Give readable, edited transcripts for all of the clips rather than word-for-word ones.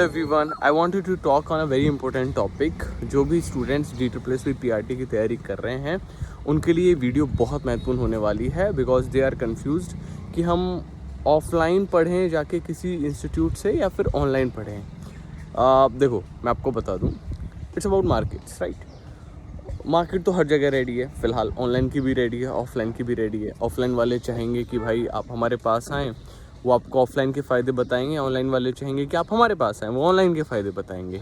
Everyone, I wanted to talk on a very important topic. जो भी students DSSS PRT की तैयारी कर रहे हैं उनके लिए ये वीडियो बहुत महत्वपूर्ण होने वाली है, बिकॉज दे आर कन्फ्यूज्ड कि हम ऑफलाइन पढ़ें जाके किसी इंस्टीट्यूट से या फिर ऑनलाइन पढ़ें। देखो, मैं आपको बता दूं, it's about markets, right. Market तो हर जगह रेडी है, फ़िलहाल ऑनलाइन की भी रेडी है, ऑफलाइन की भी रेडी है। ऑफलाइन वाले चाहेंगे कि भाई आप हमारे पास आएँ, वो आपको ऑफलाइन के फ़ायदे बताएंगे। ऑनलाइन वाले चाहेंगे कि आप हमारे पास आएँ, वो ऑनलाइन के फ़ायदे बताएंगे।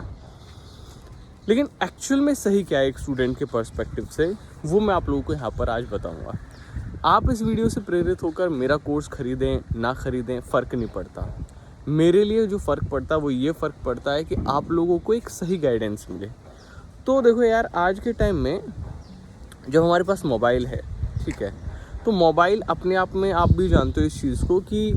लेकिन एक्चुअल में सही क्या है एक स्टूडेंट के पर्सपेक्टिव से, वो मैं आप लोगों को यहाँ पर आज बताऊँगा। आप इस वीडियो से प्रेरित होकर मेरा कोर्स ख़रीदें ना ख़रीदें फ़र्क नहीं पड़ता। मेरे लिए जो फ़र्क पड़ता है वो ये फ़र्क पड़ता है कि आप लोगों को एक सही गाइडेंस मिले। तो देखो यार, आज के टाइम में जब हमारे पास मोबाइल है, ठीक है, तो मोबाइल अपने आप में, आप भी जानते हो इस चीज़ को कि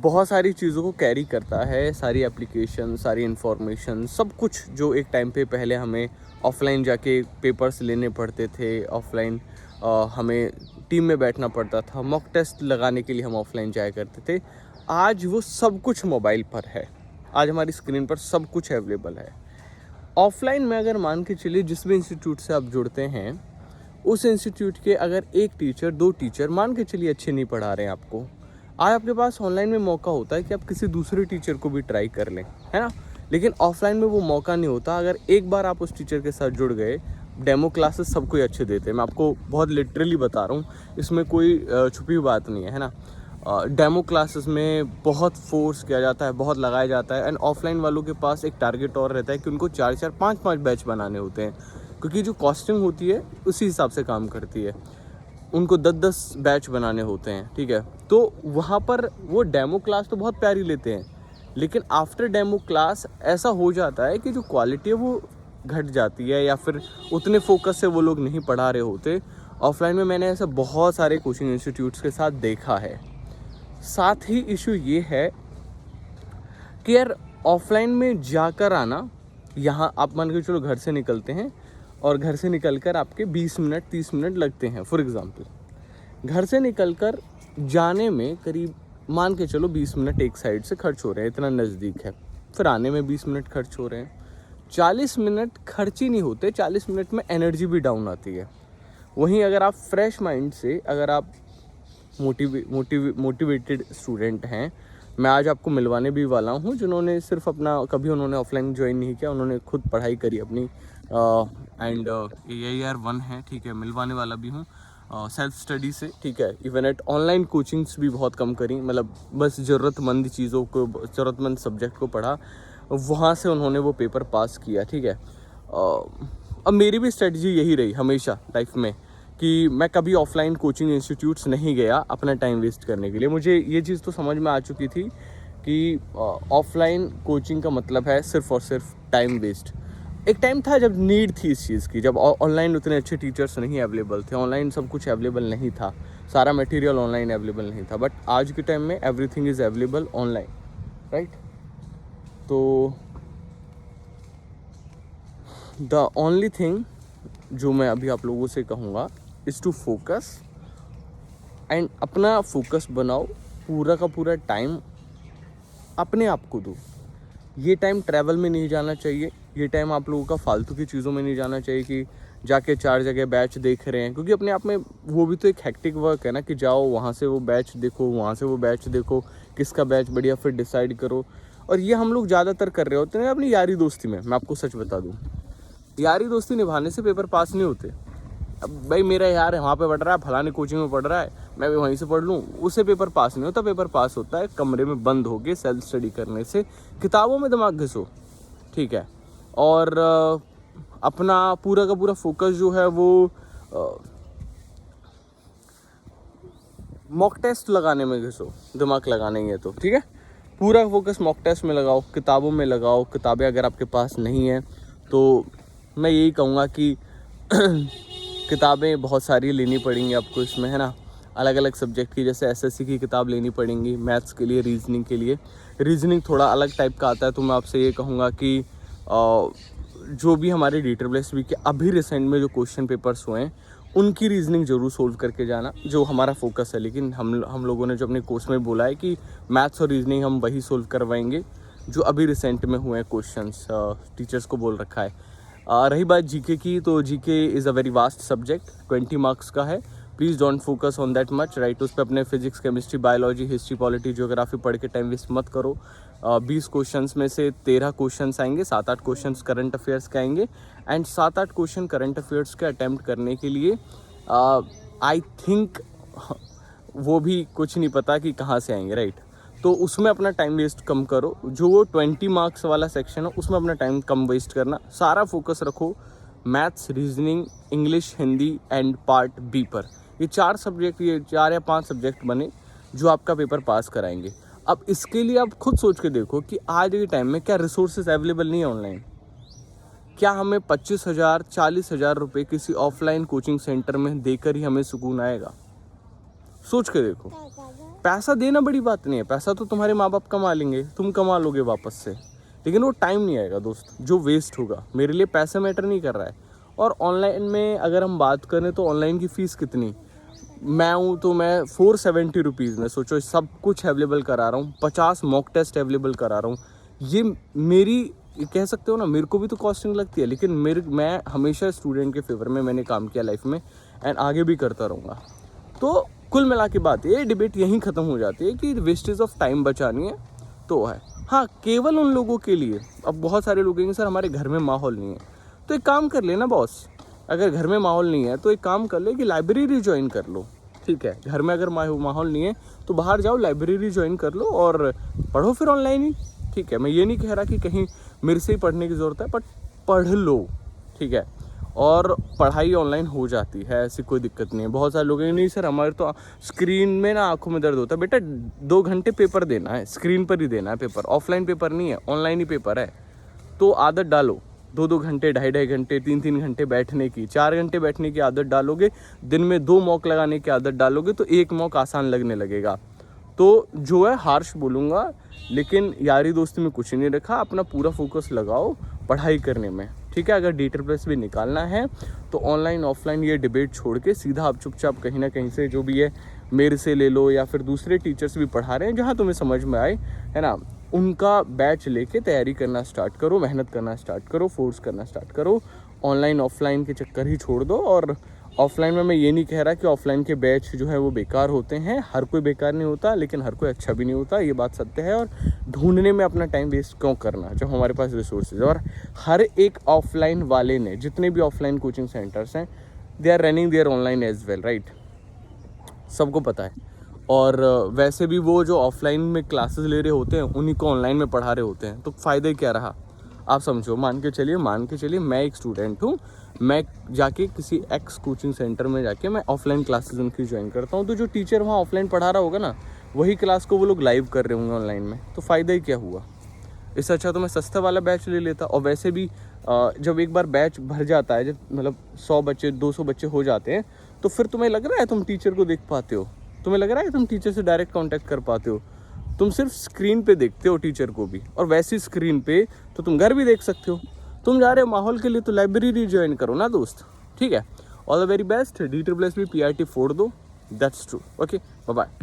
बहुत सारी चीज़ों को कैरी करता है, सारी एप्लीकेशन, सारी इन्फॉर्मेशन, सब कुछ जो एक टाइम पे पहले हमें ऑफलाइन जाके पेपर्स लेने पड़ते थे, ऑफलाइन हमें टीम में बैठना पड़ता था, मॉक टेस्ट लगाने के लिए हम ऑफलाइन जाया करते थे। आज वो सब कुछ मोबाइल पर है, आज हमारी स्क्रीन पर सब कुछ अवेलेबल है। ऑफलाइन में अगर मान के चलिए जिस भी इंस्टीट्यूट से आप जुड़ते हैं, उस इंस्टीट्यूट के अगर एक टीचर, दो टीचर मान के चलिए अच्छे नहीं पढ़ा रहे हैं आपको, आज आपके पास ऑनलाइन में मौका होता है कि आप किसी दूसरे टीचर को भी ट्राई कर लें, है ना। लेकिन ऑफलाइन में वो मौका नहीं होता। अगर एक बार आप उस टीचर के साथ जुड़ गए, डेमो क्लासेस सब कोई अच्छे देते हैं, मैं आपको बहुत लिटरली बता रहा हूँ, इसमें कोई छुपी बात नहीं है ना। डेमो क्लासेस में बहुत फोर्स किया जाता है, बहुत लगाया जाता है। एंड ऑफलाइन वालों के पास एक टारगेट और रहता है कि उनको 4-4, 5-5 बैच बनाने होते हैं, क्योंकि जो कॉस्टिंग होती है उसी हिसाब से काम करती है। उनको 10-10 बैच बनाने होते हैं, ठीक है। तो वहाँ पर वो डेमो क्लास तो बहुत प्यारी लेते हैं, लेकिन आफ्टर डेमो क्लास ऐसा हो जाता है कि जो क्वालिटी है वो घट जाती है, या फिर उतने फोकस से वो लोग नहीं पढ़ा रहे होते। ऑफलाइन में मैंने ऐसा बहुत सारे कोचिंग इंस्टीट्यूट्स के साथ देखा है। साथ ही इशू ये है कि यार ऑफलाइन में जाकर आना, यहाँ आप मान के चलो घर से निकलते हैं और घर से निकलकर आपके 20 मिनट 30 मिनट लगते हैं। फॉर एग्ज़ाम्पल, घर से निकलकर जाने में करीब मान के चलो 20 मिनट एक साइड से खर्च हो रहे हैं, इतना नज़दीक है। फिर आने में 20 मिनट खर्च हो रहे हैं। 40 मिनट खर्च ही नहीं होते, 40 मिनट में एनर्जी भी डाउन आती है। वहीं अगर आप फ्रेश माइंड से, अगर आप मोटिवेटेड स्टूडेंट हैं, मैं आज आपको मिलवाने भी वाला हूँ जिन्होंने सिर्फ अपना, कभी उन्होंने ऑफलाइन ज्वाइन नहीं किया, उन्होंने खुद पढ़ाई करी अपनी, एंड AIR 1 है, ठीक है, मिलवाने वाला भी हूँ सेल्फ स्टडी से, ठीक है। इवन एट ऑनलाइन कोचिंग्स भी बहुत कम करी, मतलब बस ज़रूरतमंद चीज़ों को, ज़रूरतमंद सब्जेक्ट को पढ़ा, वहाँ से उन्होंने वो पेपर पास किया, ठीक है। अब मेरी भी स्ट्रेटजी यही रही हमेशा लाइफ में कि मैं कभी ऑफलाइन कोचिंग इंस्टीट्यूट्स नहीं गया अपना टाइम वेस्ट करने के लिए। मुझे ये चीज़ तो समझ में आ चुकी थी कि ऑफलाइन कोचिंग का मतलब है सिर्फ और सिर्फ टाइम वेस्ट। एक टाइम था जब नीड थी इस चीज़ की, जब ऑनलाइन उतने अच्छे टीचर्स नहीं अवेलेबल थे, ऑनलाइन सब कुछ अवेलेबल नहीं था, सारा मटेरियल ऑनलाइन अवेलेबल नहीं था। बट आज के टाइम में everything is available online, right. तो द ओनली थिंग जो मैं अभी आप लोगों से कहूँगा इज़ टू फोकस, एंड अपना फोकस बनाओ। पूरा का पूरा टाइम अपने आप को दो। ये टाइम ट्रैवल में नहीं जाना चाहिए, ये टाइम आप लोगों का फालतू की चीज़ों में नहीं जाना चाहिए कि जाके 4 जगह बैच देख रहे हैं, क्योंकि अपने आप में वो भी तो एक हेक्टिक वर्क है ना, कि जाओ वहाँ से वो बैच देखो, वहाँ से वो बैच देखो, किसका बैच बढ़िया, फिर डिसाइड करो। और ये हम लोग ज़्यादातर कर रहे होते हैं अपनी यारी दोस्ती में। मैं आपको सच बता दूँ, यारी दोस्ती निभाने से पेपर पास नहीं होते। अब भाई मेरा यार वहाँ पे पढ़ रहा है, फलाने कोचिंग में पढ़ रहा है, मैं भी वहीं से पढ़ लूँ, उससे पेपर पास नहीं होता। पेपर पास होता है कमरे में बंद होके सेल्फ स्टडी करने से, किताबों में दिमाग घिसो, ठीक है, और अपना पूरा का पूरा फोकस जो है वो मॉक टेस्ट लगाने में घिसो, दिमाग लगाना ही है तो, ठीक है। पूरा फोकस मॉक टेस्ट में लगाओ, किताबों में लगाओ। किताबें अगर आपके पास नहीं है तो मैं यही कहूँगा कि किताबें बहुत सारी लेनी पड़ेंगी आपको इसमें, है ना। अलग अलग सब्जेक्ट की, जैसे SSC की किताब लेनी पड़ेंगी, मैथ्स के लिए, रीजनिंग के लिए। रीजनिंग थोड़ा अलग टाइप का आता है, तो मैं आपसे ये कहूँगा कि जो भी हमारे DSSS के अभी रिसेंट में जो क्वेश्चन पेपर्स हुए हैं, उनकी रीजनिंग ज़रूर सोल्व करके जाना, जो हमारा फोकस है। लेकिन हम लोगों ने जो अपने कोर्स में बोला है कि मैथ्स और रीजनिंग हम वही सोल्व करवाएंगे, जो अभी रिसेंट में हुए हैं क्वेश्चंस, टीचर्स को बोल रखा है। रही बात जीके की, तो GK is a very vast subject, 20 marks का है। Please don't focus on that much, right. उस पर अपने physics, chemistry, biology, history, polity, geography पढ़ के टाइम वेस्ट मत करो। 20 क्वेश्चंस में से 13 क्वेश्चंस आएंगे, 7-8 क्वेश्चंस करंट अफेयर्स के आएंगे। एंड 7-8 क्वेश्चन करंट अफेयर्स के अटैम्प्ट करने के लिए आई थिंक वो भी कुछ नहीं पता कि कहाँ से आएंगे, राइट। तो उसमें अपना टाइम वेस्ट कम करो। जो वो 20 मार्क्स वाला सेक्शन है उसमें अपना टाइम कम वेस्ट करना, सारा फोकस रखो maths, reasoning, English, Hindi and part B पर। ये 4 सब्जेक्ट, ये 4 या 5 सब्जेक्ट बने जो आपका पेपर पास कराएंगे। अब इसके लिए आप खुद सोच के देखो कि आज के टाइम में क्या रिसोर्सेज अवेलेबल नहीं है ऑनलाइन। क्या हमें 25,000 40,000 रुपये किसी ऑफलाइन कोचिंग सेंटर में देकर ही हमें सुकून आएगा? सोच के देखो। पैसा देना बड़ी बात नहीं है, पैसा तो तुम्हारे माँ बाप कमा लेंगे, तुम कमा लोगे वापस से, लेकिन वो टाइम नहीं आएगा दोस्त जो वेस्ट होगा। मेरे लिए पैसा मैटर नहीं कर रहा है। और ऑनलाइन में अगर हम बात करें तो ऑनलाइन की फ़ीस कितनी, मैं हूँ तो मैं 470 रुपीज़ में सोचो सब कुछ अवेलेबल करा रहा हूँ, 50 मॉक टेस्ट अवेलेबल करा रहा हूँ। ये मेरी, ये कह सकते हो ना, मेरे को भी तो कॉस्टिंग लगती है, लेकिन मैं हमेशा स्टूडेंट के फेवर में मैंने काम किया लाइफ में एंड आगे भी करता रहूँगा। तो कुल मिला के बात ये डिबेट यहीं ख़त्म हो जाती है कि वेस्टेज ऑफ टाइम बचानी है तो है। हाँ, केवल उन लोगों के लिए। अब बहुत सारे लोग कहेंगे सर हमारे घर में माहौल नहीं है, तो एक काम कर लेना बॉस, अगर घर में माहौल नहीं है तो एक काम कर ले कि लाइब्रेरी ज्वाइन कर लो, ठीक है। घर में अगर माहौल नहीं है तो बाहर जाओ, लाइब्रेरी ज्वाइन कर लो और पढ़ो फिर ऑनलाइन ही, ठीक है। मैं ये नहीं कह रहा कि कहीं मेरे से ही पढ़ने की ज़रूरत है, बट पढ़ लो, ठीक है। और पढ़ाई ऑनलाइन हो जाती है, ऐसी कोई दिक्कत नहीं है। बहुत सारे लोग नहीं सर हमारे तो स्क्रीन में ना आंखों में दर्द होता है। बेटा 2 घंटे पेपर देना है, स्क्रीन पर ही देना है पेपर, ऑफलाइन पेपर नहीं है, ऑनलाइन ही पेपर है। तो आदत डालो 2-2 घंटे, 2.5 घंटे, 3-3 घंटे बैठने की, 4 घंटे बैठने की आदत डालोगे, दिन में 2 मॉक लगाने की आदत डालोगे तो 1 मॉक आसान लगने लगेगा। तो जो है हार्श बोलूँगा, लेकिन यारी दोस्ती में कुछ नहीं रखा, अपना पूरा फोकस लगाओ पढ़ाई करने में, ठीक है। अगर D++ भी निकालना है तो ऑनलाइन ऑफलाइन ये डिबेट छोड़ के सीधा आप चुपचाप कहीं ना कहीं से जो भी है मेरे से ले लो, या फिर दूसरे टीचर्स भी पढ़ा रहे हैं जहाँ तुम्हें समझ में आए, है ना, उनका बैच लेके तैयारी करना स्टार्ट करो, मेहनत करना स्टार्ट करो, फोर्स करना स्टार्ट करो। ऑनलाइन ऑफलाइन के चक्कर ही छोड़ दो। और ऑफलाइन में मैं ये नहीं कह रहा कि ऑफलाइन के बैच जो है वो बेकार होते हैं, हर कोई बेकार नहीं होता, लेकिन हर कोई अच्छा भी नहीं होता, ये बात सत्य है। और ढूंढने में अपना टाइम वेस्ट क्यों करना जब हमारे पास रिसोर्सेज। और हर एक ऑफलाइन वाले ने, जितने भी ऑफलाइन कोचिंग सेंटर्स हैं, they are running their online as well, right, सबको पता है। और वैसे भी वो जो ऑफलाइन में क्लासेस ले रहे होते हैं उन्हीं को ऑनलाइन में पढ़ा रहे होते हैं, तो फ़ायदा क्या रहा आप समझो। मान के चलिए मैं एक स्टूडेंट हूँ, मैं जाके किसी एक्स कोचिंग सेंटर में जाके मैं ऑफलाइन क्लासेस उनकी ज्वाइन करता हूँ, तो जो टीचर वहाँ ऑफलाइन पढ़ा रहा होगा ना, वही क्लास को वो लोग लाइव कर रहे होंगे ऑनलाइन में, तो फ़ायदा ही क्या हुआ। इससे अच्छा तो मैं सस्ता वाला बैच ले लेता। और वैसे भी जब एक बार बैच भर जाता है, जब मतलब 100 बच्चे 200 बच्चे हो जाते हैं, तो फिर तुम्हें लग रहा है तुम टीचर को देख पाते हो, तुम्हें लग रहा है तुम टीचर से डायरेक्ट कांटेक्ट कर पाते हो। तुम सिर्फ स्क्रीन पे देखते हो टीचर को भी, और वैसी स्क्रीन पे तो तुम घर भी देख सकते हो। तुम जा रहे हो माहौल के लिए तो लाइब्रेरी ज्वाइन करो ना दोस्त, ठीक है। All the very best. D++ PRT फोड़ दो, that's true. Okay, bye bye.